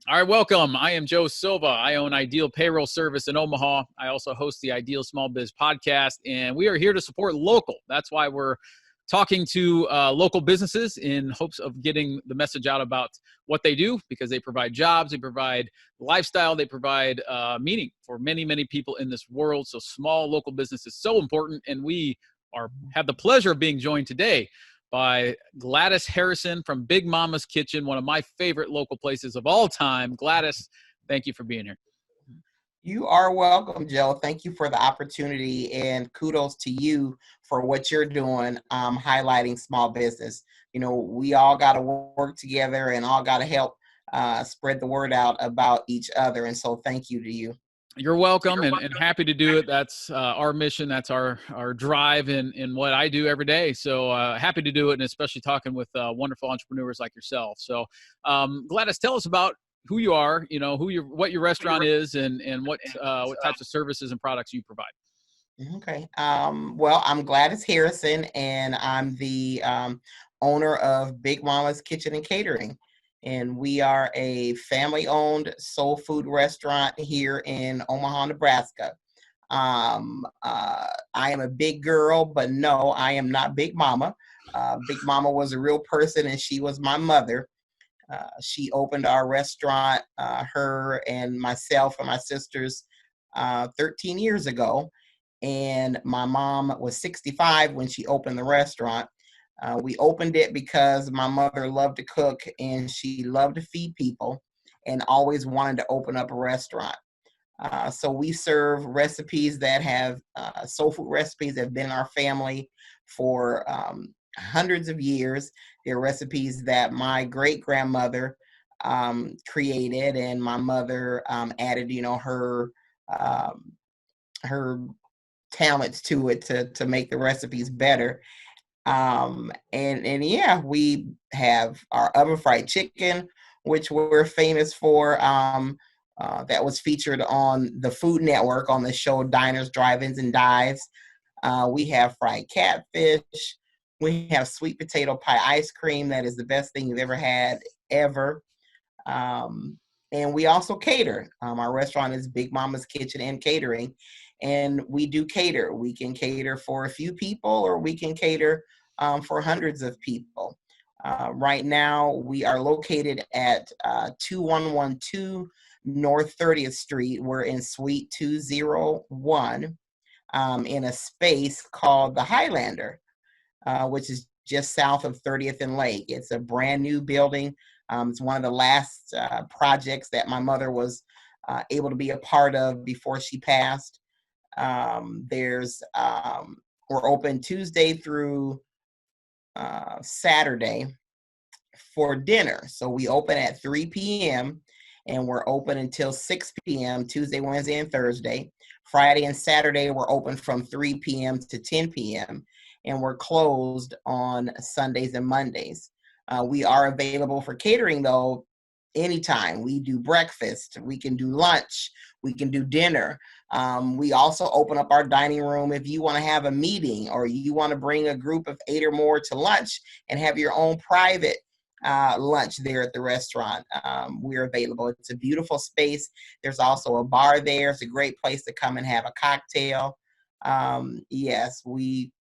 All right, welcome. I am Joe Silva. I own Ideal Payroll Service in Omaha. I also host the Ideal Small Biz podcast, and we are here to support local. That's why we're talking to local businesses in hopes of getting the message out about what they do, because they provide jobs, they provide lifestyle, they provide meaning for many, many people in this world. So small local business is so important, and we have the pleasure of being joined today by Gladys Harrison from Big Mama's Kitchen, one of my favorite local places of all time. Gladys, thank you for being here. You are welcome, Joe. Thank you for the opportunity, and kudos to you for what you're doing, highlighting small business. You know, we all got to work together and all got to help spread the word out about each other. And so thank you to you. You're welcome, and happy to do it. That's our mission. That's our drive in what I do every day. So happy to do it, and especially talking with wonderful entrepreneurs like yourself. So Gladys, tell us about who you are, you know, what your restaurant is, and what types of services and products you provide. Okay. Well, I'm Gladys Harrison, and I'm the owner of Big Mama's Kitchen and Catering. And we are a family-owned soul food restaurant here in Omaha, Nebraska. I am a big girl, but no, I am not Big Mama. Big Mama was a real person, and she was my mother. She opened our restaurant, her and myself and my sisters, 13 years ago. And my mom was 65 when she opened the restaurant. We opened it because my mother loved to cook and she loved to feed people and always wanted to open up a restaurant. So we serve recipes that have soul food recipes that have been in our family for hundreds of years. They're recipes that my great grandmother created, and my mother added, her talents to it to make the recipes better. And yeah, we have our oven fried chicken, which we're famous for. That was featured on the Food Network on the show Diners, Drive-Ins, and Dives. We have fried catfish. We have sweet potato pie ice cream. That is the best thing you've ever had, ever. And we also cater. Our restaurant is Big Mama's Kitchen and Catering. And we do cater. We can cater for a few people, or we can cater for hundreds of people. Right now, we are located at 2112 North 30th Street. We're in Suite 201 in a space called the Highlander, which is just south of 30th and Lake. It's a brand new building. It's one of the last projects that my mother was able to be a part of before she passed. We're open Tuesday through Saturday for dinner. So we open at 3 p.m. and we're open until 6 p.m. Tuesday, Wednesday, and Thursday. Friday and Saturday, we're open from 3 p.m. to 10 p.m. and we're closed on Sundays and Mondays. We are available for catering, though, anytime. We do breakfast, we can do lunch, we can do dinner. We also open up our dining room if you want to have a meeting, or you want to bring a group of 8 or more to lunch and have your own private lunch there at the restaurant. We're available. It's a beautiful space. There's also a bar there. It's a great place to come and have a cocktail. Yes, we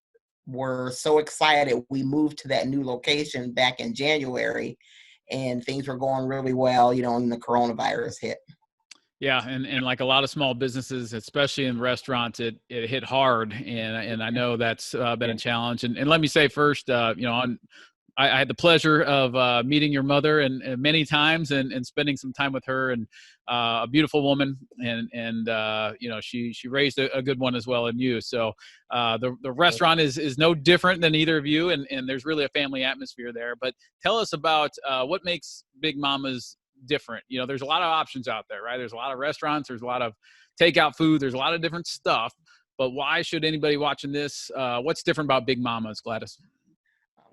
were so excited. We moved to that new location back in January, and things were going really well, when the coronavirus hit. Yeah, and like a lot of small businesses, especially in restaurants, it hit hard, and I know that's been a challenge. And let me say first, I had the pleasure of meeting your mother and many times and spending some time with her, and a beautiful woman, and she raised a good one as well in you. So the restaurant is no different than either of you, and there's really a family atmosphere there. But tell us about what makes Big Mama's different. There's a lot of options out there, right? There's a lot of restaurants, there's a lot of takeout food, there's a lot of different stuff. But why should anybody watching this, what's different about Big Mama's, Gladys?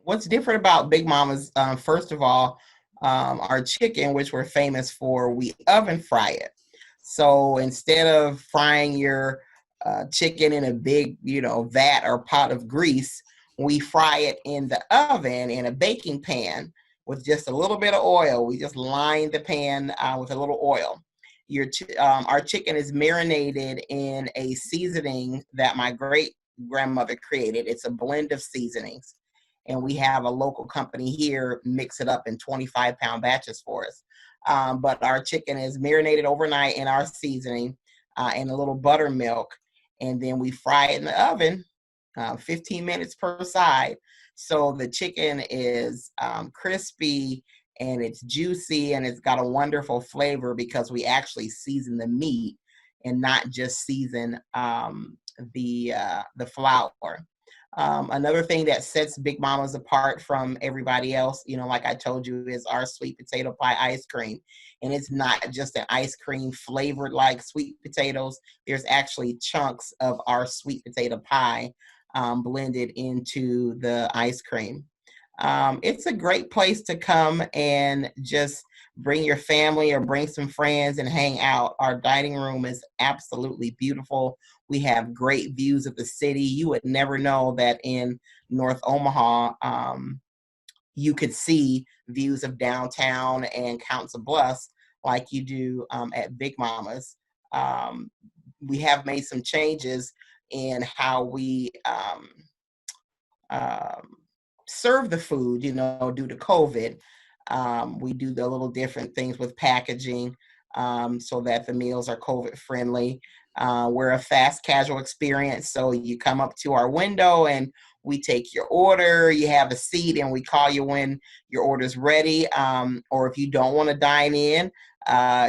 What's different about Big Mama's, first of all, our chicken, which we're famous for, we oven fry it. So instead of frying your chicken in a big, vat or pot of grease, we fry it in the oven in a baking pan. with just a little bit of oil. We just line the pan with a little oil. Our chicken is marinated in a seasoning that my great grandmother created. It's a blend of seasonings, and we have a local company here mix it up in 25-pound batches for us. But our chicken is marinated overnight in our seasoning and a little buttermilk, and then we fry it in the oven, 15 minutes per side. So the chicken is crispy and it's juicy and it's got a wonderful flavor because we actually season the meat and not just season the flour. Another thing that sets Big Mama's apart from everybody else, like I told you, is our sweet potato pie ice cream. And it's not just an ice cream flavored like sweet potatoes. There's actually chunks of our sweet potato pie blended into the ice cream. It's a great place to come and just bring your family or bring some friends and hang out. Our dining room is absolutely beautiful. We have great views of the city. You would never know that in North Omaha, you could see views of downtown and Council Bluffs like you do at Big Mama's. We have made some changes in how we serve the food, due to COVID. We do the little different things with packaging so that the meals are COVID friendly. We're a fast casual experience. So you come up to our window and we take your order, you have a seat, and we call you when your order's ready. Or if you don't want to dine in,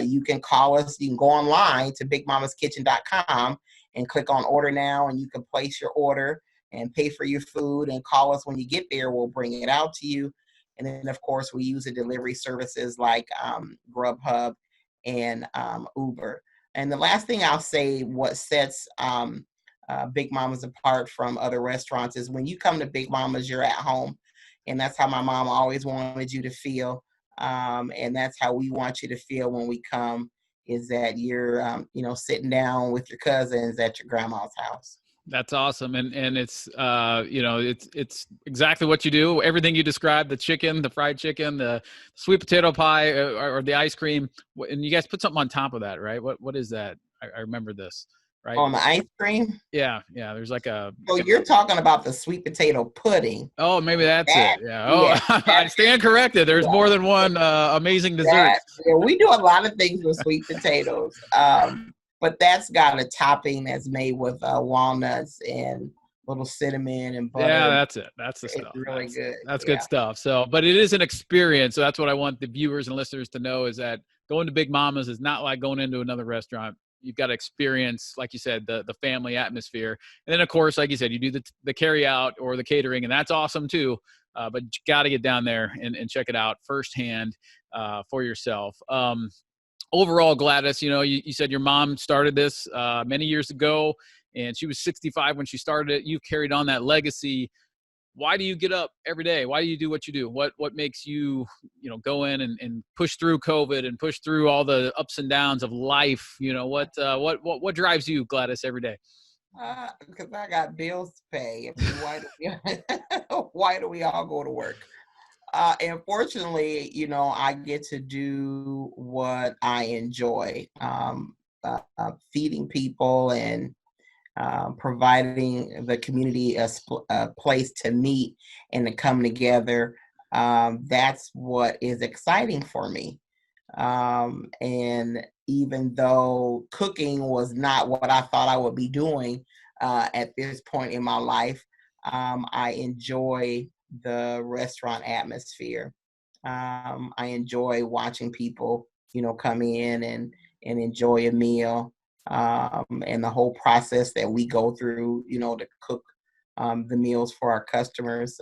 you can call us. You can go online to bigmamaskitchen.com and click on order now, and you can place your order and pay for your food and call us when you get there. We'll bring it out to you. And then, of course, we use the delivery services like Grubhub and Uber. And the last thing I'll say, what sets Big Mama's apart from other restaurants is when you come to Big Mama's, you're at home. And that's how my mom always wanted you to feel. And that's how we want you to feel when we come, is that you're, sitting down with your cousins at your grandma's house. That's awesome. And it's, it's exactly what you do. Everything you described, the chicken, the fried chicken, the sweet potato pie or the ice cream. And you guys put something on top of that, right? What is that? I remember this, right? On the ice cream? Yeah. There's like a. So you're talking about the sweet potato pudding. Oh, maybe that's it. Yeah. Oh, yeah, I stand corrected. There's more than one amazing dessert. We do a lot of things with sweet potatoes. But that's got a topping that's made with walnuts and little cinnamon and butter. Yeah, that's it. That's the stuff. It's really good. That's good stuff. So, but it is an experience. So that's what I want the viewers and listeners to know, is that going to Big Mama's is not like going into another restaurant. You've got to experience, like you said, the family atmosphere. And then, of course, like you said, you do the carry out or the catering, and that's awesome too. But you got to get down there and check it out firsthand for yourself. Overall, Gladys, you said your mom started this many years ago, and she was 65 when she started it. You've carried on that legacy. Why do you get up every day? Why do you do what you do? What makes you, go in and push through COVID and push through all the ups and downs of life? What drives you, Gladys, every day? Because I got bills to pay. Why do we all go to work? And fortunately, I get to do what I enjoy, feeding people and providing the community a place to meet and to come together. That's what is exciting for me. And even though cooking was not what I thought I would be doing at this point in my life, I enjoy the restaurant atmosphere. I enjoy watching people, come in and enjoy a meal, and the whole process that we go through, to cook the meals for our customers.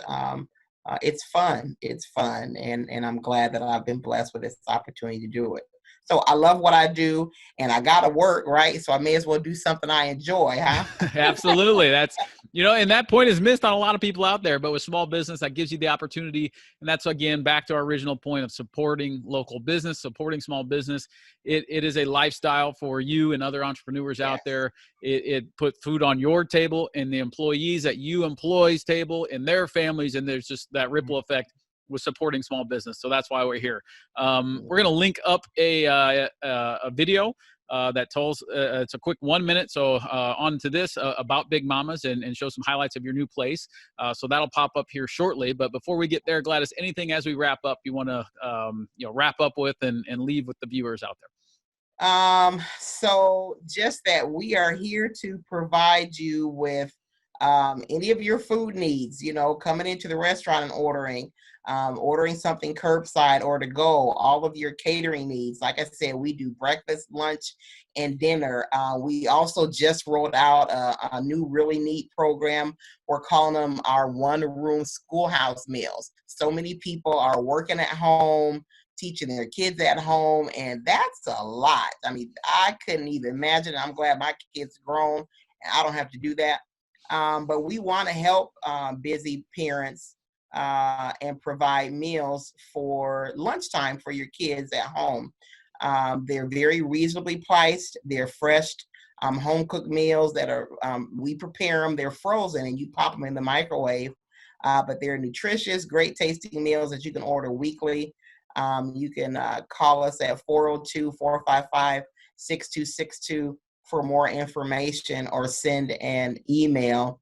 It's fun. It's fun. And I'm glad that I've been blessed with this opportunity to do it. So I love what I do, and I got to work, right? So I may as well do something I enjoy, huh? Absolutely. That's, and that point is missed on a lot of people out there, but with small business, that gives you the opportunity. And that's, again, back to our original point of supporting local business, supporting small business. It is a lifestyle for you and other entrepreneurs out there. It put food on your table and the employees at you employees' table and their families. And there's just that ripple effect with supporting small business. So that's why we're here. We're going to link up a video that tells, it's a quick 1 minute. So on to this about Big Mamas and show some highlights of your new place. So that'll pop up here shortly. But before we get there, Gladys, anything as we wrap up you want to wrap up with and leave with the viewers out there? So just that we are here to provide you with any of your food needs, coming into the restaurant and ordering something curbside or to go, all of your catering needs. Like I said, we do breakfast, lunch, and dinner. We also just rolled out a new really neat program. We're calling them our one-room schoolhouse meals. So many people are working at home, teaching their kids at home, and that's a lot. I mean, I couldn't even imagine. I'm glad my kids grown and I don't have to do that. But we want to help busy parents and provide meals for lunchtime for your kids at home. They're very reasonably priced. They're fresh, home cooked meals that are, we prepare them. They're frozen and you pop them in the microwave. But they're nutritious, great tasting meals that you can order weekly. You can call us at 402-455-6262 for more information, or send an email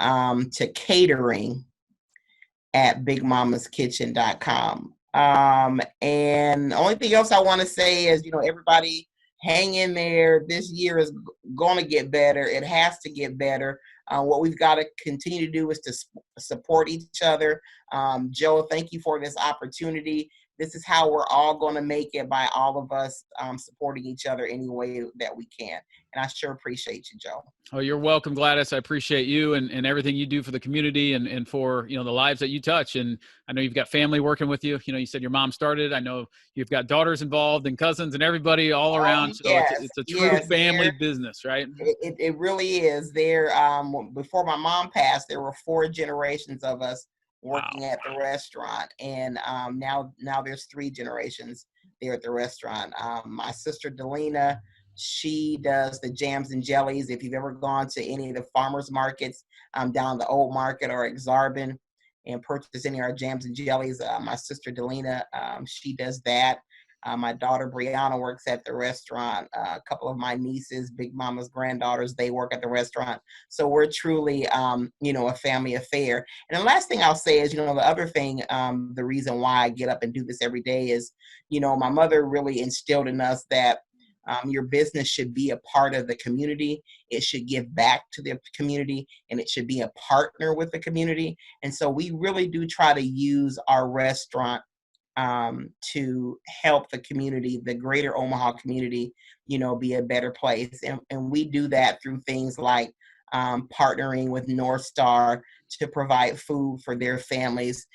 to catering@bigmamaskitchen.com. And the only thing else I want to say is, everybody hang in there. This year is going to get better. It has to get better. What we've got to continue to do is to support each other. Joe, thank you for this opportunity. This is how we're all going to make it, by all of us supporting each other any way that we can. And I sure appreciate you, Joe. Oh, you're welcome, Gladys. I appreciate you and everything you do for the community and for, the lives that you touch. And I know you've got family working with you. You said your mom started. I know you've got daughters involved and cousins and everybody all around. So yes, it's a true family business, right? It really is. Before my mom passed, there were 4 generations of us working at the restaurant, and now there's 3 generations there at the restaurant. My sister Delina, she does the jams and jellies. If you've ever gone to any of the farmers markets down the Old Market or Exarban and purchase any of our jams and jellies, my sister Delina, she does that. My daughter Brianna works at the restaurant. A couple of my nieces, Big Mama's granddaughters, they work at the restaurant. So we're truly, a family affair. And the last thing I'll say is, the other thing, the reason why I get up and do this every day is, my mother really instilled in us that your business should be a part of the community. It should give back to the community, and it should be a partner with the community. And so we really do try to use our restaurant to help the community, the greater Omaha community, be a better place. And we do that through things like partnering with North Star to provide food for their families,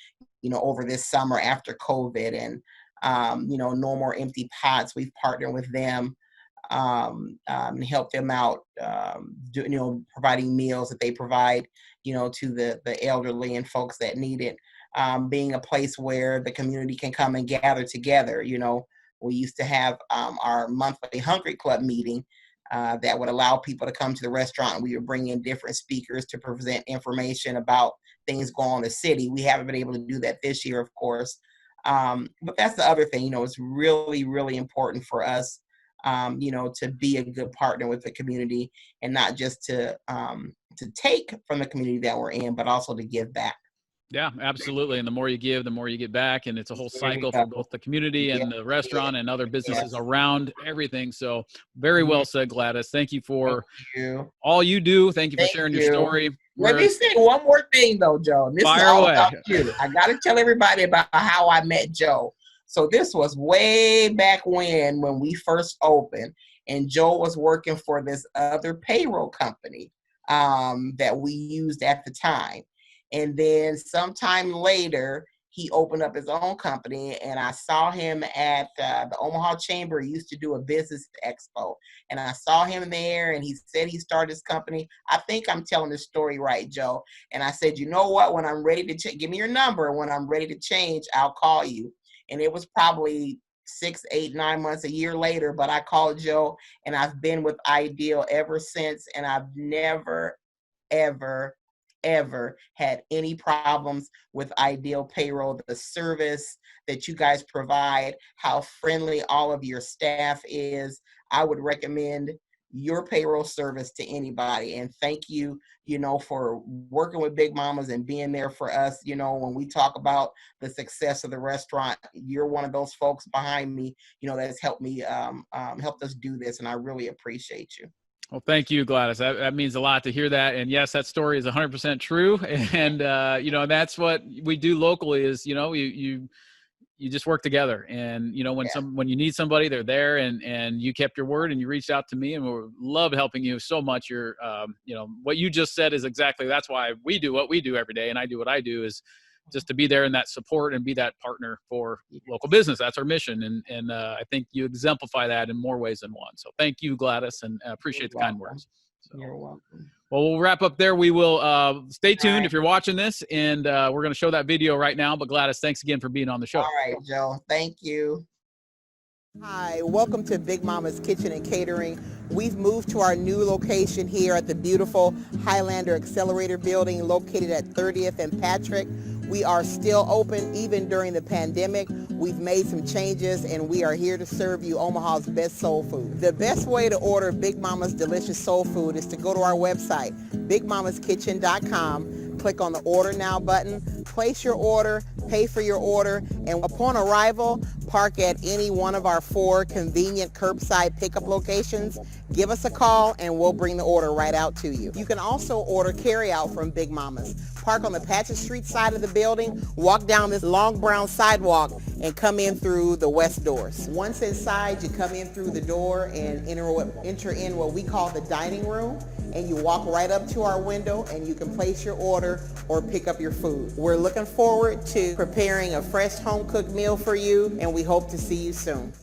over this summer after COVID, and, No More Empty Pots. We've partnered with them and help them out, providing meals that they provide, to the elderly and folks that need it. Being a place where the community can come and gather together. We used to have our monthly Hungry Club meeting that would allow people to come to the restaurant. We would bring in different speakers to present information about things going on in the city. We haven't been able to do that this year, of course. But that's the other thing, it's really, really important for us, to be a good partner with the community, and not just to take from the community that we're in, but also to give back. Yeah, absolutely. And the more you give, the more you get back. And it's a whole cycle for both the community and the restaurant and other businesses around everything. So very well said, Gladys. Thank you for all you do. Thank you for sharing your story. Let me say one more thing though, Joe. This is all about you. I got to tell everybody about how I met Joe. So this was way back when we first opened, and Joe was working for this other payroll company that we used at the time. And then sometime later, he opened up his own company, and I saw him at the Omaha Chamber. He used to do a business expo, and I saw him there, and he said he started his company. I think I'm telling this story right, Joe. And I said, you know what? When I'm ready to give me your number. When I'm ready to change, I'll call you. And it was probably 6, 8, 9 months, a year later, but I called Joe, and I've been with Ideal ever since, and I've never, ever ever had any problems with Ideal Payroll. The service that you guys provide, how friendly all of your staff is, I would recommend your payroll service to anybody. And thank you, for working with Big Mamas and being there for us. When we talk about the success of the restaurant, you're one of those folks behind me, that's helped me, helped us do this. And I really appreciate you. Well, thank you, Gladys. That means a lot to hear that. And yes, that story is 100% true. And, that's what we do locally is, you just work together. And, when you need somebody, they're there, and you kept your word and you reached out to me, and we love helping you so much. You're, what you just said is exactly, that's why we do what we do every day. And I do what I do, is just to be there in that support and be that partner for local business. That's our mission. And I think you exemplify that in more ways than one. So thank you, Gladys, and appreciate the kind words. So, you're welcome. Well, we'll wrap up there. We will stay tuned if you're watching this, and we're going to show that video right now. But Gladys, thanks again for being on the show. All right, Joe. Thank you. Hi, welcome to Big Mama's Kitchen and Catering. We've moved to our new location here at the beautiful Highlander Accelerator Building located at 30th and Patrick. We are still open even during the pandemic. We've made some changes, and we are here to serve you Omaha's best soul food. The best way to order Big Mama's delicious soul food is to go to our website, bigmamaskitchen.com, click on the Order Now button, place your order, pay for your order, and upon arrival, park at any one of our 4 convenient curbside pickup locations. Give us a call and we'll bring the order right out to you. You can also order carryout from Big Mama's. Park on the Patchett Street side of the building, walk down this long brown sidewalk, and come in through the west doors. Once inside, you come in through the door and enter in what we call the dining room, and you walk right up to our window and you can place your order or pick up your food. We're looking forward to preparing a fresh home-cooked meal for you, and we hope to see you soon.